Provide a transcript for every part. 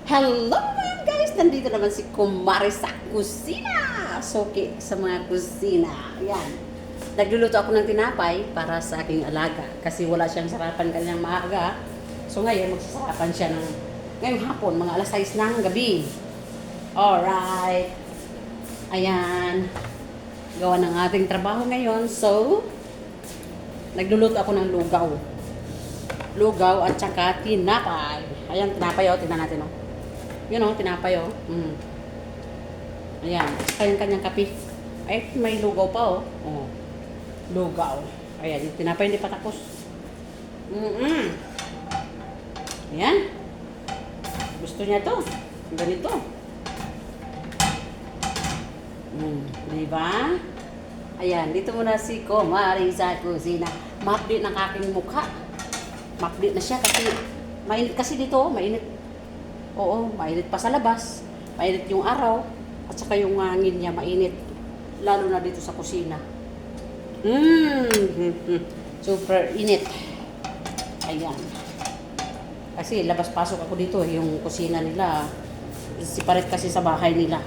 Hello mga guys! Nandito naman si Kumari sa kusina! Soki sa mga kusina. Ayan. Nagluluto ako ng tinapay para sa aking alaga. Kasi wala siyang sarapan kanyang maaga. So ngayon, magsasarapan siya ng ngayong hapon, mga alas 6 ng gabi. Alright. Ayan. Gawa ng ating trabaho ngayon. So, nagluluto ako ng lugaw. Lugaw at saka tinapay. Ayan, tinapay o. Tingnan natin o. Yun o, tinapay o. Ayan, saka yung kanyang kape. Ay, may lugaw pa o. Oh. Lugaw. Ayan, yung tinapay hindi pa tapos. Ayan. Gusto niya to. Ganito. Diba? Ayan, dito muna si Kumari sa kusina. Ma-update ng aking mukha. Ma-update na siya kasi mainit kasi dito, mainit. Oo, mainit pa sa labas. Mainit yung araw. At saka yung hangin niya, mainit. Lalo na dito sa kusina. Super init. Ayan. Kasi labas-pasok ako dito, yung kusina nila. Separate kasi sa bahay nila.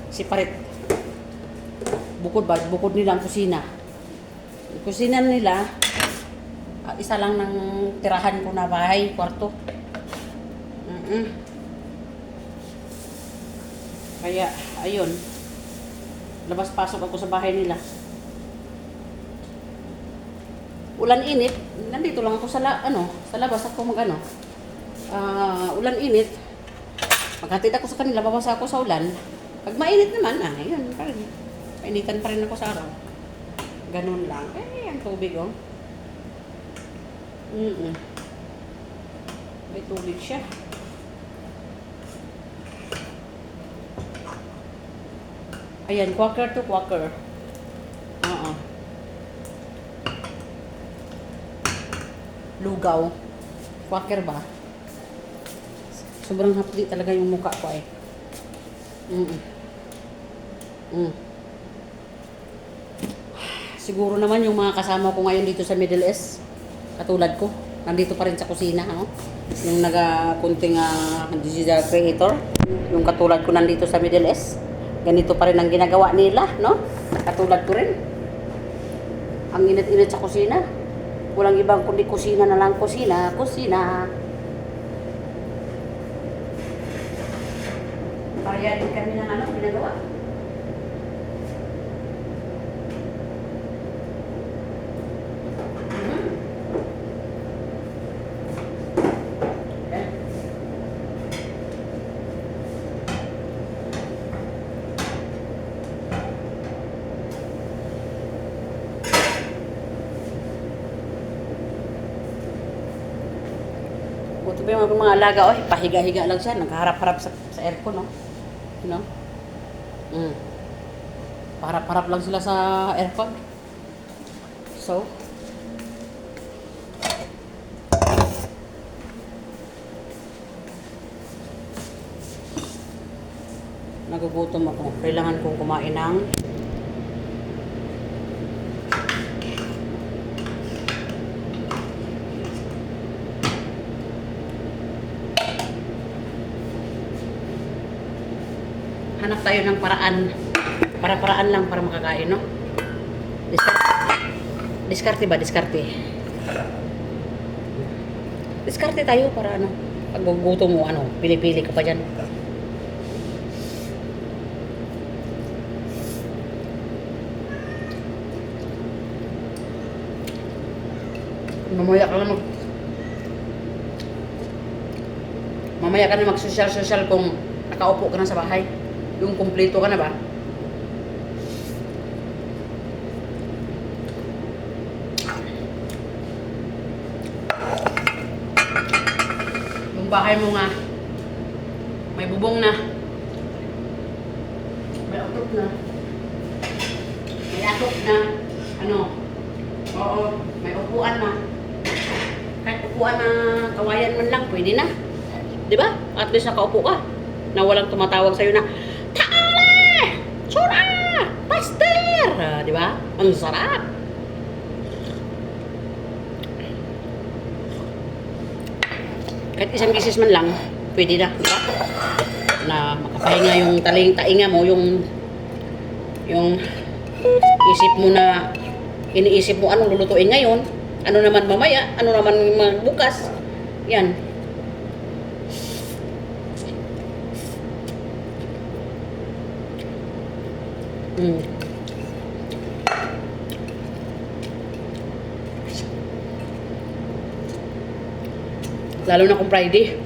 Separate. Bukod nila ang kusina. Yung kusina nila, isa lang ng tirahan ko na bahay, kwarto. Kaya, ayun. Labas-pasok ako sa bahay nila. Ulan init, nandito lang ako sa labas ako ulan init. Maghatid ako sa kanila, babasa ako sa ulan. Pag mainit naman, ayun, painitan pa rin ako sa araw. Ganun lang. Ang tubig, oh. May tubig siya. Ayan, quaker to quaker. Lugaw. Quaker ba? Sobrang hapdi talaga yung mukha ko eh. Siguro naman yung mga kasama ko ngayon dito sa Middle East, katulad ko, nandito pa rin sa kusina, no? Yung kunting digital creator, yung katulad ko nandito sa Middle East, ganito pa rin ang ginagawa nila, no? Katulad ko rin. Ang init-init sa kusina. Walang ibang kundi kusina na lang, kusina. Kaya din kami ng ginagawa. Buti ba yung mga alaga, pahiga-higa lang siya, nagharap-harap sa aircon, no? You know? Paharap-harap lang sila sa aircon. So, nagugutom ako. Kailangan kong kumain ng hanap tayo ng paraan. Para-paraan lang para makakain, no? Diskarte ba? Diskarte. Diskarte tayo para pag gugutom mo, pili-pili ka pa dyan. Mamaya ka na mag-social kung nakaupo ka na sa bahay. Yung kumpleto ka na ba? Yung bahay mo nga, may bubong na. May atop na. May atop na. Oo, may upuan na. Kahit upuan na kawayan man lang, pwede na. Diba? At least nakaupo ka. Na walang tumatawag sa'yo na, Taale! Tsura! Pastor! Diba? Ang sarap. Kahit isang bisis man lang, pwede na, di ba? Na makapahinga yung tainga mo, yung isip mo na iniisip mo anong lulutuin ngayon, ano naman mamaya, ano naman bukas. Yan. Lalo na kung Friday.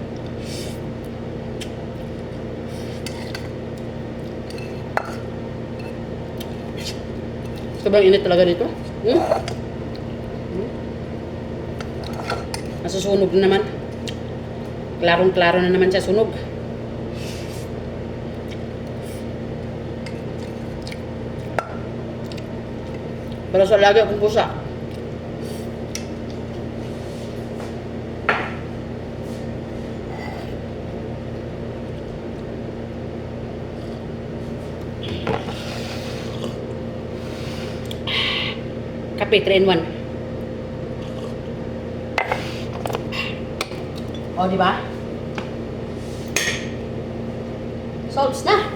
Sobrang init talaga dito. Nasusunog na naman. Klarong-klaro na naman siya sunog. Pero sa lagi akong pusa. Kape 3 in 1. O, di ba? Solves na.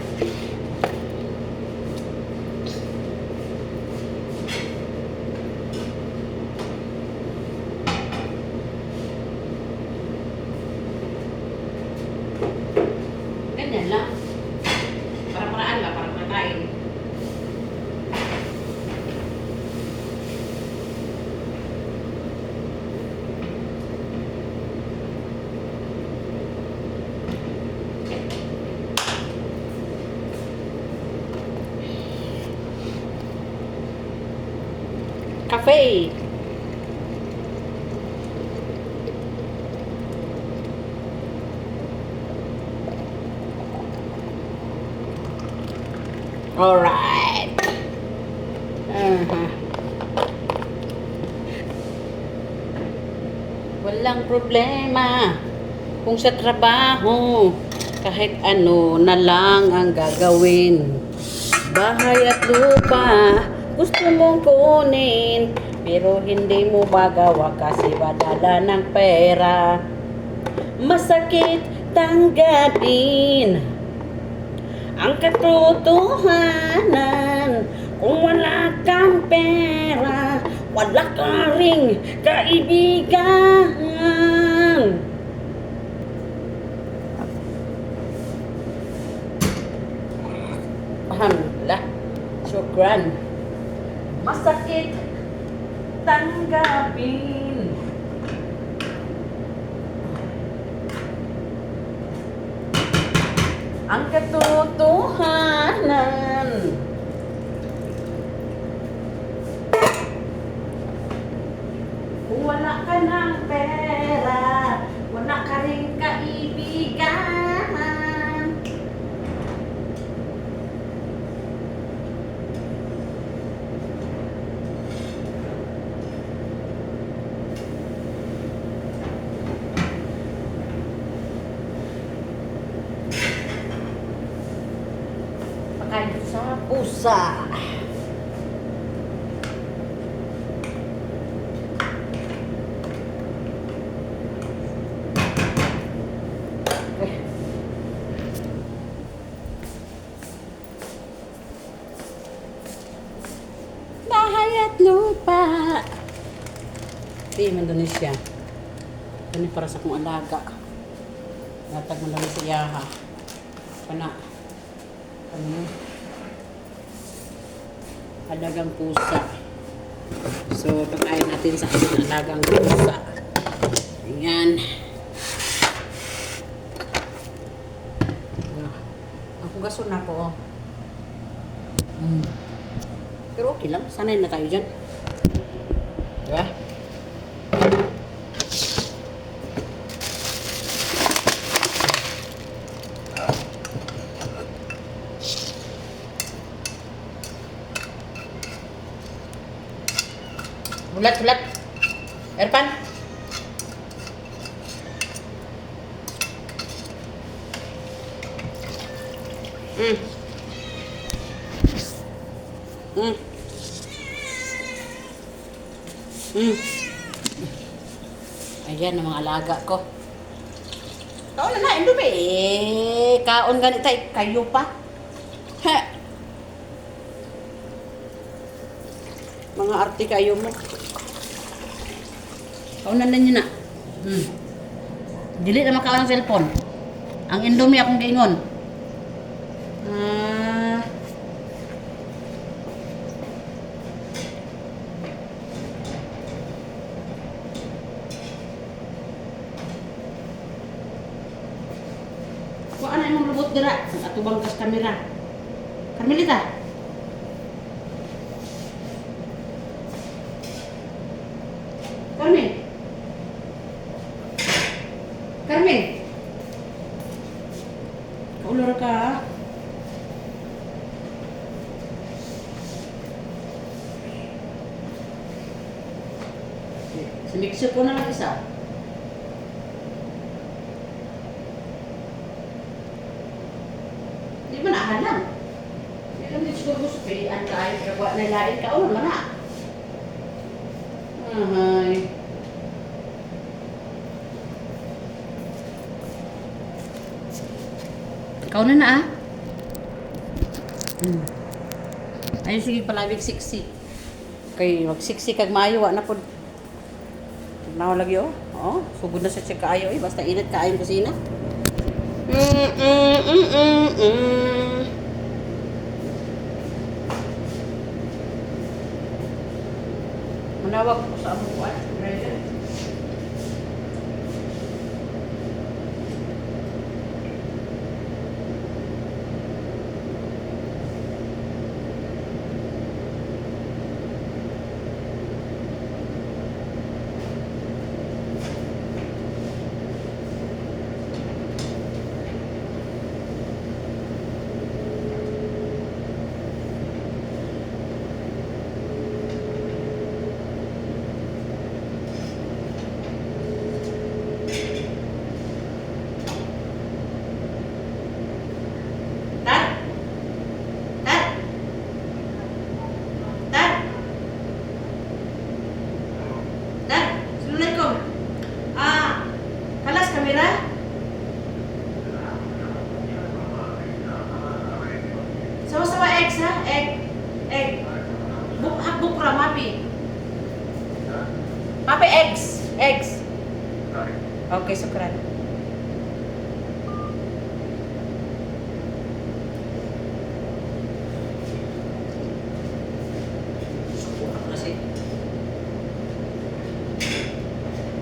Ganyan lang. Para-paraan ba? Para makain. Cafe. Alright. Walang problema kung sa trabaho kahit ano na lang ang gagawin. Bahay at lupa gusto mong kunin, pero hindi mo magawa kasi badala ng pera. Masakit tanggapin ang katotohanan. Kung wala kang pera, wala ka ring kaibigan. Alhamdulillah. Syukran. Masakit tanggapin ang katotohanan. Kung wala ka ng pera, wala ka rin kaibigan. Pakain sa pusa. Bahay at lupa. Team Indonesia. Ini para sa kong alaga. Natag mo lang sa iyaha. Kana. Alagang pusa. So, pagkain natin sa ating alagang pusa. Ayan. Ang hugason na ko. Pero okay lang. Sanay na tayo dyan. Diba? Bulat. Erpan. Ayan ang mga alaga ko. Kaon na Indomie. Kaon ganit tay kayo pa. Ha. Mga arte kayo mo. Kaon na ninyo na. Dili na makaon ang cellphone. Ang Indomie akong giingon. Kung ano yung robot dira, ang atubang kas kamera. Carmelita. Carmen. Carmen. Kaulor ka. Sa mixer ko na lang isa. Di ba naahalang? Di lang din siguro gusto pilihan ka ay kagawa na lain ka. O naman na. Ahay. Ikaw na na Ayun sige palabig siksi. Kay magsiksi kag maayo wa na pod. Naw lagi sugod na sa check kaayo basta init kaayo kusina. Manawag ko sa among kuan, driver. Kalas kamera? Sawa-sawa eggs ha? Egg. Bukra, mapi. Mapi eggs. Okay, sukran.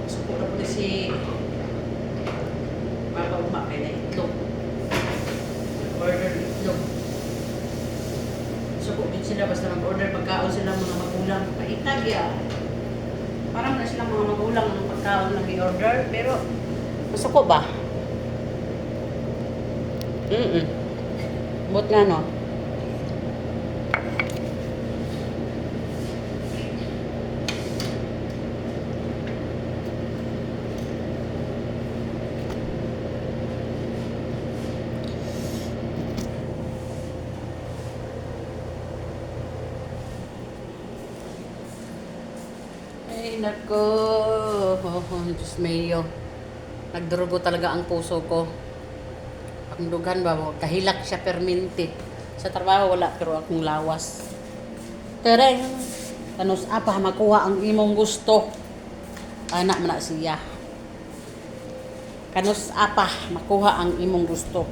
Suko na po na si Papa Uma kaya na itlog. Order itlog. Suko din sila basta mag-order pagkaon sila mga magulang. Paitag ya. Parang na sila mga magulang ng pagkaon na i-order. Pero masuko ba? Bot nga no. Ay, nako. Diyos mayo. Nagdurugo talaga ang puso ko. Ang dugan ba, kahilak siya perminti. Sa trabaho wala, pero akong lawas. Tereng. Kanus apa, makuha ang imong gusto. Anak man na siya. Kanus apa, makuha ang imong gusto.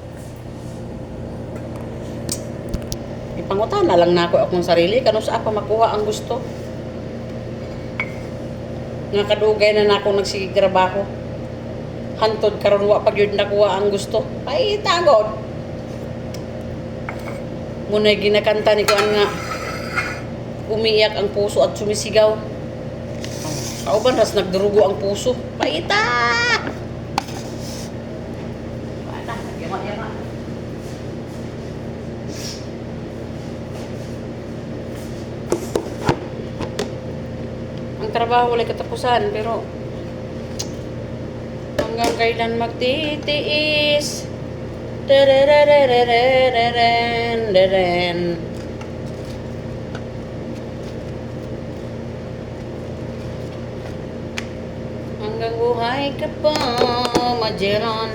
Ipangutan na lang na ako akong sarili. Kanus apa, makuha ang gusto. Nga kadugay na ako nagsigrabaho. Hantod karon wa pag yun nakuha ang gusto. Ay tagod. Muna'y ginakanta ni kuan nga umiiyak ang puso at sumisigaw. Kauban ras nagdurugo ang puso. Paita. Paita, nagyama-yama. Ang trabaho wala katapusan, pero hanggang kailan magtitiis? Hanggang buhay ka pa, Magellan.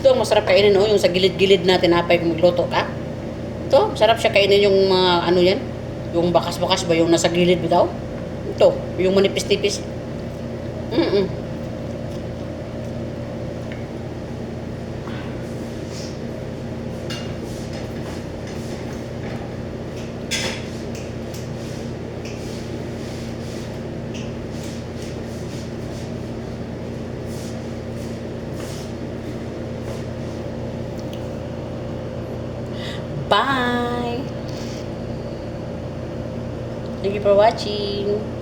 Ito ang masarap kainin, oh, yung sa gilid-gilid na tinapay kung magluto ka. Ito, sarap siya kainin yung mga ano yan. Yung bakas-bakas ba, yung nasa gilid ba daw? Ito, yung manipis-tipis. Bye! Thank you for watching.